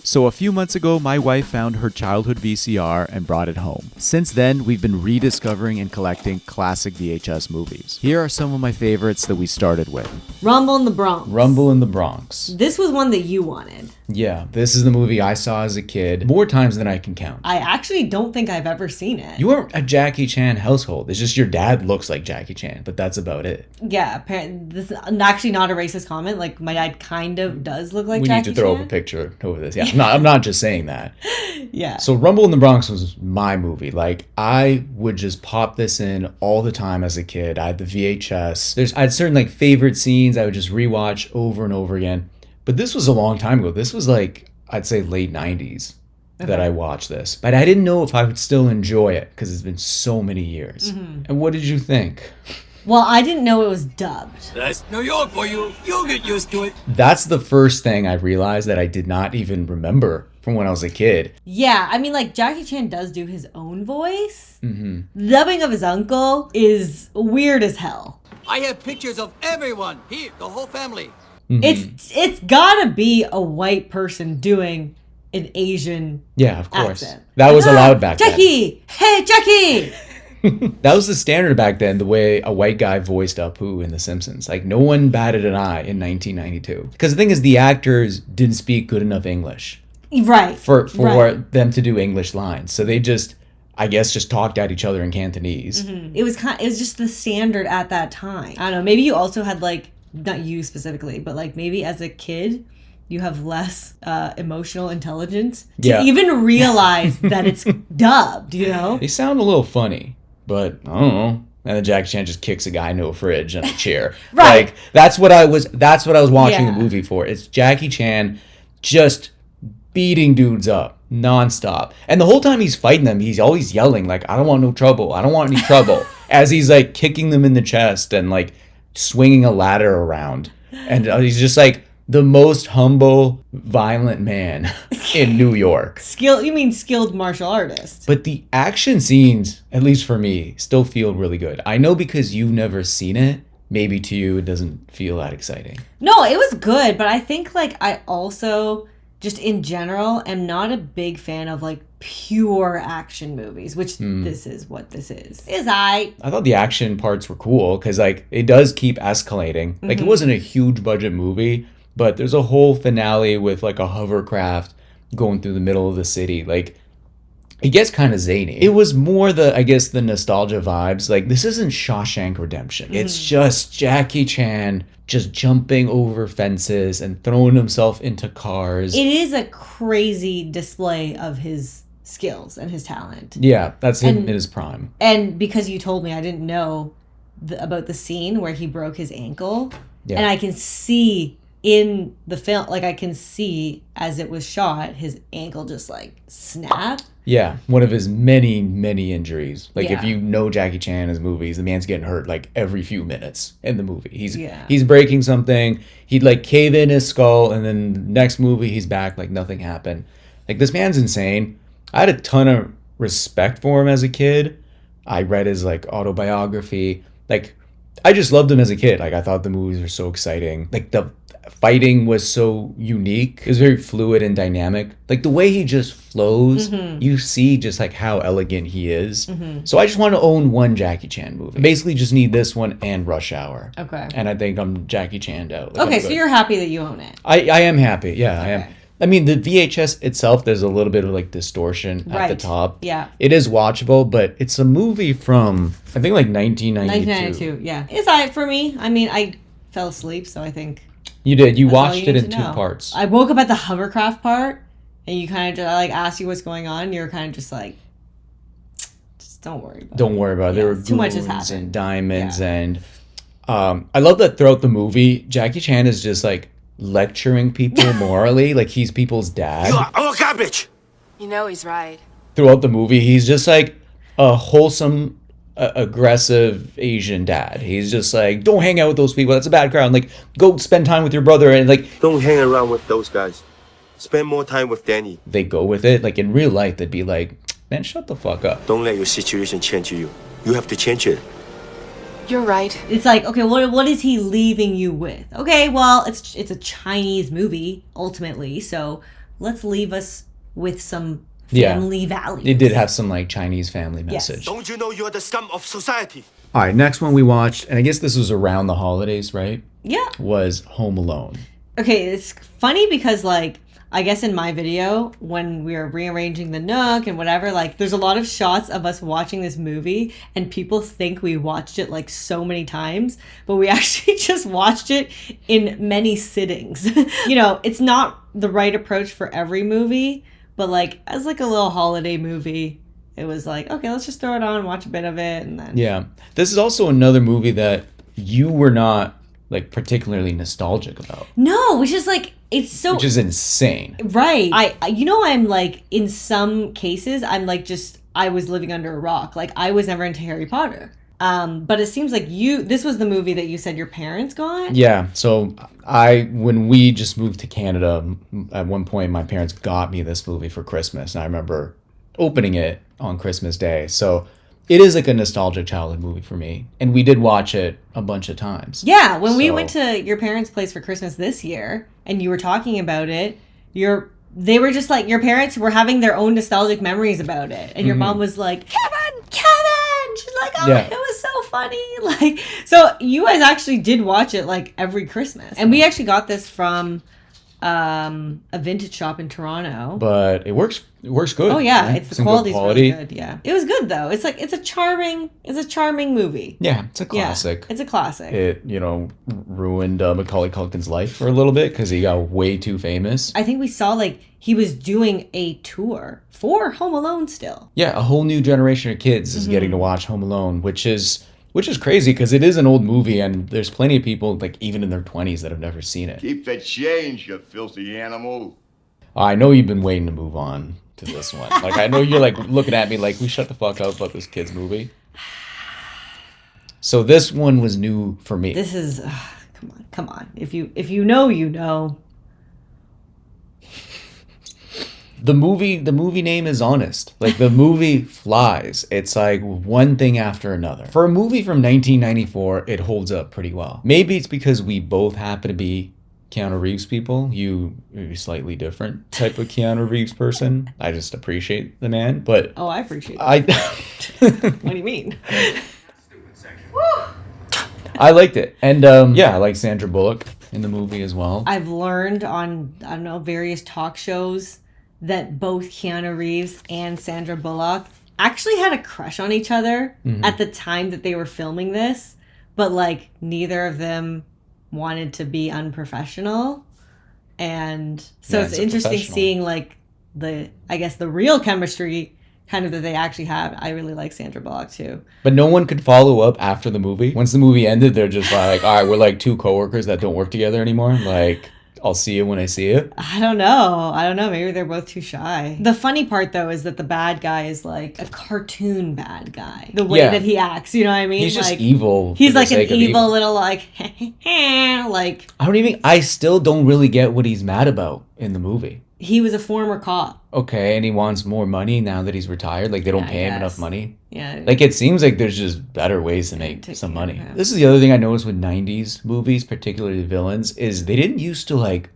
So a few months ago, my wife found her childhood VCR and brought it home. Since then, we've been rediscovering and collecting classic VHS movies. Here are some of my favorites that we started with. Rumble in the Bronx. Rumble in the Bronx. This was one that you wanted. Yeah, this is the movie I saw as a kid more times than I can count. I actually don't think I've ever seen it. You weren't a Jackie Chan household. It's just your dad looks like Jackie Chan, but that's about it. Yeah, apparently this is actually not a racist comment. Like, my dad kind of does look like Jackie Chan. We need to throw up a picture over this. Yeah, I'm not just saying that. Yeah. So Rumble in the Bronx was my movie. Like, I would just pop this in all the time as a kid. I had the VHS. I had certain like favorite scenes I would just rewatch over and over again. But this was a long time ago. This was like, I'd say late 90s that I watched this. But I didn't know if I would still enjoy it because it's been so many years. Mm-hmm. And what did you think? Well, I didn't know it was dubbed. That's New York for you. You'll get used to it. That's the first thing I realized that I did not even remember from when I was a kid. Yeah, I mean, like, Jackie Chan does do his own voice. Mm-hmm. Dubbing of his uncle is weird as hell. I have pictures of everyone here, the whole family. Mm-hmm. It's gotta be a white person doing an Asian of course. accent. That was allowed back Jackie! Hey, Jackie! That was the standard back then, the way a white guy voiced Apu in The Simpsons. Like, no one batted an eye in 1992. Because the thing is, the actors didn't speak good enough English. Right. For them to do English lines. So they just, I guess, just talked at each other in Cantonese. Mm-hmm. It was just the standard at that time. I don't know, maybe you also had, like, not you specifically, but like maybe as a kid you have less emotional intelligence to even realize that it's dubbed, you know? They sound a little funny, but I don't know. And then Jackie Chan just kicks a guy into a fridge and a chair. Right. Like, that's what I was watching the movie for. It's Jackie Chan just beating dudes up nonstop. And the whole time he's fighting them, he's always yelling like, I don't want no trouble. I don't want any trouble. As he's like kicking them in the chest and like swinging a ladder around. And he's just like the most humble, violent man in New York. Skilled martial artist. But the action scenes, at least for me, still feel really good. I know because you've never seen it, maybe to you it doesn't feel that exciting. No, it was good, but I think like I also just in general am not a big fan of like pure action movies, which this is what this is. I thought the action parts were cool because like it does keep escalating. Like it wasn't a huge budget movie, but there's a whole finale with like a hovercraft going through the middle of the city. Like it gets kind of zany. It was more the nostalgia vibes. Like this isn't Shawshank Redemption. It's just Jackie Chan just jumping over fences and throwing himself into cars. It is a crazy display of his skills and his talent. Yeah, that's him in his prime. And because you told me, I didn't know about the scene where he broke his ankle. Yeah. And I can see in the film, like I can see as it was shot, his ankle just like snap. Yeah, one of his many, many injuries. Like if you know Jackie Chan in his movies, the man's getting hurt like every few minutes in the movie. He's breaking something, he'd like cave in his skull, and then the next movie he's back like nothing happened. Like this man's insane. I had a ton of respect for him as a kid. I read his like autobiography. Like I just loved him as a kid. Like I thought the movies were so exciting. Like the fighting was so unique. It was very fluid and dynamic. Like the way he just flows, you see just like how elegant he is. So I just want to own one Jackie Chan movie. I basically just need this one and Rush Hour. Okay. And I think I'm Jackie Chan'd out. Like, okay, so you're happy that you own it. I am happy. Yeah, okay. I am. I mean, the VHS itself, there's a little bit of like distortion at the top. Yeah. It is watchable, but it's a movie from, I think, like 1992. 1992, yeah. It's all right for me. I mean, I fell asleep, so I think... You did. You watched it in two parts. I woke up at the hovercraft part, and you kind of just, like asked you what's going on. You're kind of just like, just don't worry about it. Don't worry about it. There were too much has happened. And diamonds, and I love that throughout the movie, Jackie Chan is just like lecturing people morally, like he's people's dad. You are all garbage. You know he's right. Throughout the movie, he's just like a wholesome, aggressive Asian dad. He's just like, don't hang out with those people. That's a bad crowd. Like, go spend time with your brother. And like, don't hang around with those guys. Spend more time with Danny. They go with it. Like in real life, they'd be like, man, shut the fuck up. Don't let your situation change you. You have to change it. You're right. It's like, okay, what is he leaving you with? Okay, well, it's a Chinese movie, ultimately, so let's leave us with some family values. It did have some like Chinese family message. Yes. Don't you know you're the scum of society? All right, next one we watched, and I guess this was around the holidays, right? Yeah. Was Home Alone. Okay, it's funny because like I guess in my video when we were rearranging the Nook and whatever, like there's a lot of shots of us watching this movie and people think we watched it like so many times, but we actually just watched it in many sittings. You know, it's not the right approach for every movie, but like as like a little holiday movie, it was like, okay, let's just throw it on, watch a bit of it, and then... Yeah. This is also another movie that you were not, like, particularly nostalgic about. No, which is like, it's so... Which is insane. Right. I'm like, in some cases, I'm like just, I was living under a rock. Like, I was never into Harry Potter. But it seems like this was the movie that you said your parents got? Yeah. So when we just moved to Canada, at one point, my parents got me this movie for Christmas. And I remember opening it on Christmas Day. So it is like a nostalgic childhood movie for me. And we did watch it a bunch of times. Yeah, when we went to your parents' place for Christmas this year and you were talking about it, they were just like, your parents were having their own nostalgic memories about it. And your mom was like, Kevin! She's like, oh, yeah. It was so funny. Like, so you guys actually did watch it like every Christmas. And we actually got this from a vintage shop in Toronto. But it works good. Oh yeah, right? the quality's really good. Yeah, it was good though. It's like it's a charming movie. Yeah, it's a classic. Yeah, it's a classic. It ruined Macaulay Culkin's life for a little bit because he got way too famous. I think we saw like he was doing a tour for Home Alone still. Yeah, a whole new generation of kids is getting to watch Home Alone, which is crazy because it is an old movie and there's plenty of people like even in their 20s that have never seen it. Keep the change, you filthy animal. I know you've been waiting to move on to this one. Like I know you're like looking at me like we shut the fuck up about this kid's movie. So this one was new for me. This is come on. If you know, you know. The movie name is honest. Like the movie flies. It's like one thing after another. For a movie from 1994, it holds up pretty well. Maybe it's because we both happen to be Keanu Reeves people. You are a slightly different type of Keanu Reeves person. I just appreciate the man, but oh, I appreciate that. What do you mean? I liked it. And yeah, I like Sandra Bullock in the movie as well. I've learned on, I don't know, various talk shows that both Keanu Reeves and Sandra Bullock actually had a crush on each other at the time that they were filming this, but like neither of them wanted to be unprofessional. And so it's interesting seeing like the real chemistry kind of that they actually have. I really like Sandra Bullock too. But no one could follow up after the movie. Once the movie ended, they're just like, all right, we're like two coworkers that don't work together anymore. Like, I'll see you when I see you. I don't know. Maybe they're both too shy. The funny part, though, is that the bad guy is like a cartoon bad guy. The way that he acts, you know what I mean? He's just like, evil. He's like an evil little like, like. I still don't really get what he's mad about in the movie. He was a former cop. Okay, and he wants more money now that he's retired. Like, they don't pay him enough money. Yeah. Like, it seems like there's just better ways to make some money. This is the other thing I noticed with 90s movies, particularly the villains, is they didn't used to, like,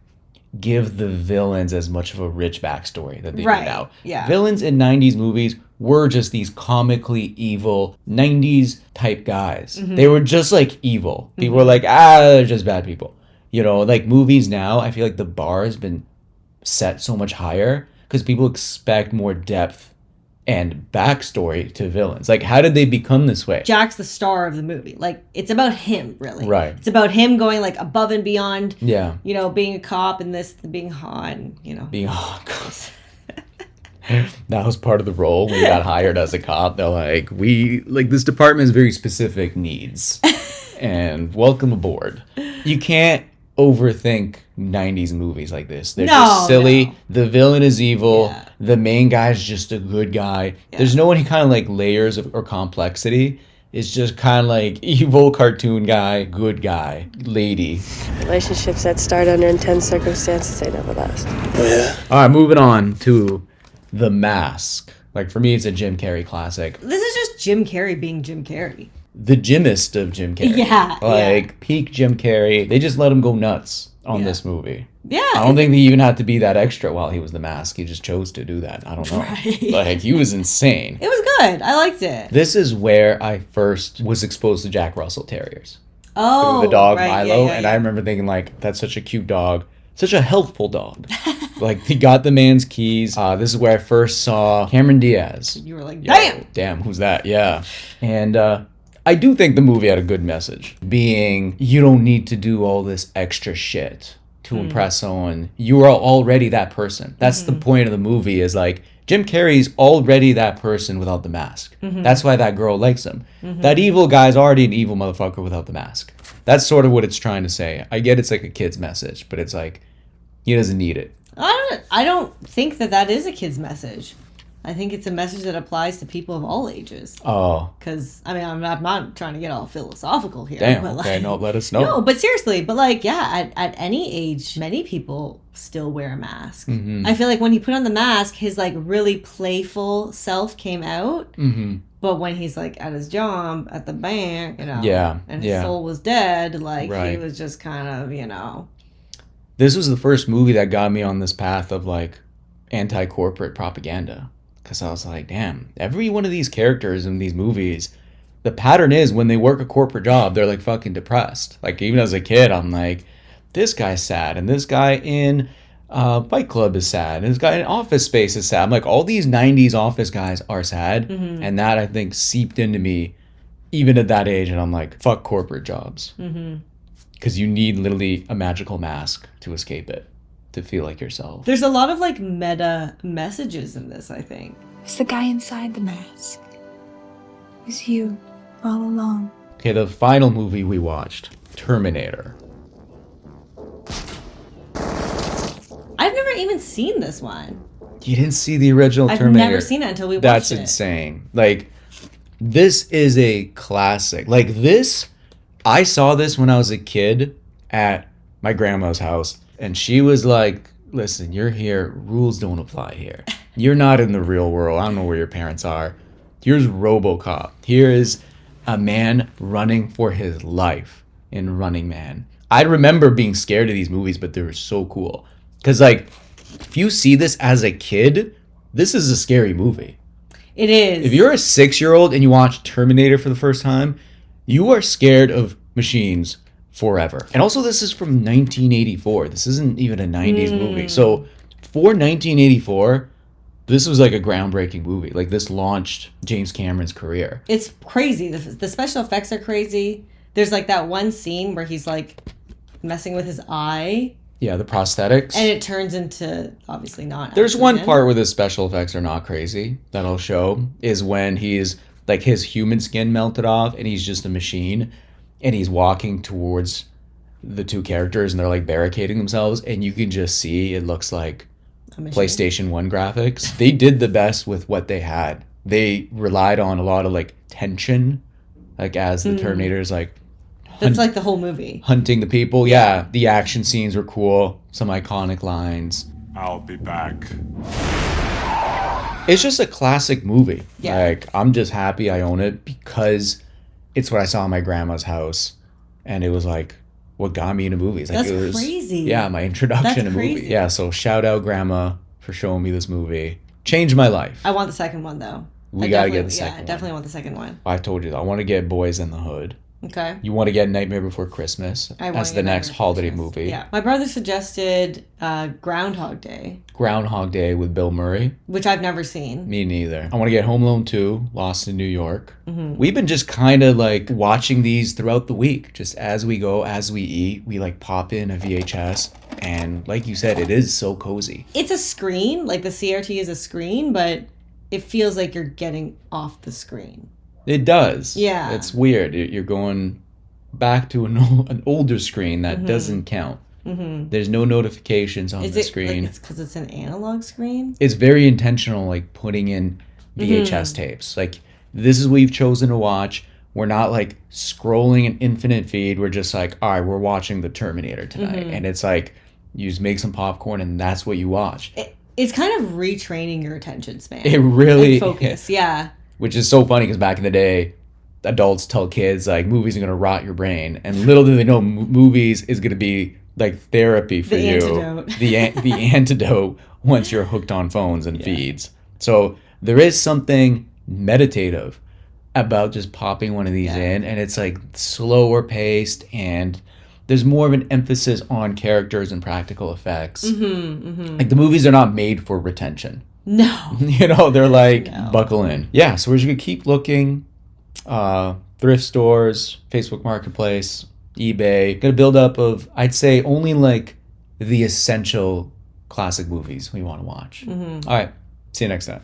give the villains as much of a rich backstory that they do now. Yeah. Villains in 90s movies were just these comically evil 90s type guys. They were just, like, evil. People were like, they're just bad people. You know, like, movies now, I feel like the bar has been set so much higher because people expect more depth and backstory to villains. Like, how did they become this way? Jack's the star of the movie. Like, it's about him, really. Right. It's about him going, like, above and beyond. Yeah. You know, being a cop and this, being hot and, you know. Being hot. That was part of the role when you got hired as a cop. They're like, this department has very specific needs. And welcome aboard. You can't overthink 90s movies like this. They're just silly. No. The villain is evil. Yeah. The main guy's just a good guy. Yeah. There's no any kind of like layers or complexity. It's just kind of like evil cartoon guy, good guy, lady. Relationships that start under intense circumstances, they never last. Oh, yeah? All right, moving on to The Mask. Like, for me, it's a Jim Carrey classic. This is just Jim Carrey being Jim Carrey. The Jimmist of Jim Carrey. Yeah. Peak Jim Carrey. They just let him go nuts on this movie. Yeah. I don't think he even had to be that extra while he was the Mask. He just chose to do that. I don't know. Right. Like, he was insane. It was good. I liked it. This is where I first was exposed to Jack Russell Terriers. Oh, the dog right, Milo. yeah. I remember thinking, like, that's such a cute dog. Such a helpful dog. Like, he got the man's keys. This is where I first saw Cameron Diaz. You were like, damn! Damn, who's that? Yeah. And I do think the movie had a good message. Being, you don't need to do all this extra shit to impress someone. You are already that person. That's the point of the movie, is like, Jim Carrey's already that person without the mask. That's why that girl likes him. That evil guy's already an evil motherfucker without the mask. That's sort of what it's trying to say. I get it's like a kid's message, but it's like, he doesn't need it. I don't think that is a kid's message. I think it's a message that applies to people of all ages. Oh. Because, I mean, I'm not trying to get all philosophical here. Damn, but okay, no, let us know. No, but seriously, but like, yeah, at any age, many people still wear a mask. I feel like when he put on the mask, his like really playful self came out. But when he's like at his job at the bank, you know, and his soul was dead, like he was just kind of, you know. This was the first movie that got me on this path of like anti-corporate propaganda. Because I was like, damn, every one of these characters in these movies, the pattern is when they work a corporate job, they're like fucking depressed. Like, even as a kid, I'm like, this guy's sad, and this guy in Fight Club is sad, and this guy in Office Space is sad. I'm like, all these 90s office guys are sad, and that, I think, seeped into me even at that age, and I'm like, fuck corporate jobs. Because you need literally a magical mask to escape it, to feel like yourself. There's a lot of like meta messages in this, I think. It's the guy inside the mask. It's you, all along. Okay, the final movie we watched, Terminator. I've never even seen this one. You didn't see the original Terminator? I've never seen it until we watched That's it. That's insane. Like, this is a classic. Like, this, I saw this when I was a kid at my grandma's house. And she was like, listen, you're here. Rules don't apply here. You're not in the real world. I don't know where your parents are. Here's RoboCop. Here is a man running for his life in Running Man. I remember being scared of these movies, but they were so cool. Because, like, if you see this as a kid, this is a scary movie. It is. If you're a 6-year-old and you watch Terminator for the first time, you are scared of machines forever. And also, this is from 1984. This isn't even a 90s movie. So for 1984, this was like a groundbreaking movie. Like, this launched James Cameron's career. It's crazy. The special effects are crazy. There's like that one scene where he's like messing with his eye. Yeah, the prosthetics. And it turns into, obviously not. There's one part where the special effects are not crazy that I'll show, is when he's like, his human skin melted off and he's just a machine. And he's walking towards the two characters, and they're like barricading themselves, and you can just see it looks like PlayStation 1 graphics. They did the best with what they had. They relied on a lot of like tension, like as the Terminator's like that's like the whole movie. Hunting the people. Yeah, the action scenes were cool. Some iconic lines. I'll be back. It's just a classic movie. Yeah. Like, I'm just happy I own it because it's what I saw in my grandma's house, and it was like what got me into movies. Like, That's it was, crazy. Yeah, my introduction to movies. Yeah, so shout out Grandma for showing me this movie. Changed my life. I want the second one though. We gotta get the second one. one. I definitely want the second one. I told you, I want to get Boys in the Hood. Okay. You want to get Nightmare Before Christmas as the next holiday movie. Yeah. My brother suggested Groundhog Day. Groundhog Day with Bill Murray. Which I've never seen. Me neither. I want to get Home Alone 2, Lost in New York. We've been just kind of like watching these throughout the week. Just as we go, as we eat, we like pop in a VHS. And like you said, it is so cozy. It's a screen. Like the CRT is a screen, but it feels like you're getting off the screen. It does. Yeah. It's weird. You're going back to an older screen that doesn't count. There's no notifications on the screen. Like it's because it's an analog screen? It's very intentional, like putting in VHS tapes. Like, this is what we've chosen to watch. We're not like scrolling an infinite feed. We're just like, all right, we're watching the Terminator tonight. And it's like, you just make some popcorn and that's what you watch. It's kind of retraining your attention span. It really and focus. Yeah. Which is so funny because back in the day, adults tell kids like movies are going to rot your brain, and little do they know movies is going to be like therapy for you. Antidote. The antidote once you're hooked on phones and feeds. So there is something meditative about just popping one of these in, and it's like slower paced, and there's more of an emphasis on characters and practical effects. Like the movies are not made for retention. No. You know, they're like, buckle in. Yeah, so we're just gonna keep looking. Thrift stores, Facebook Marketplace, eBay. Got a build up of, I'd say, only like the essential classic movies we want to watch. All right, see you next time.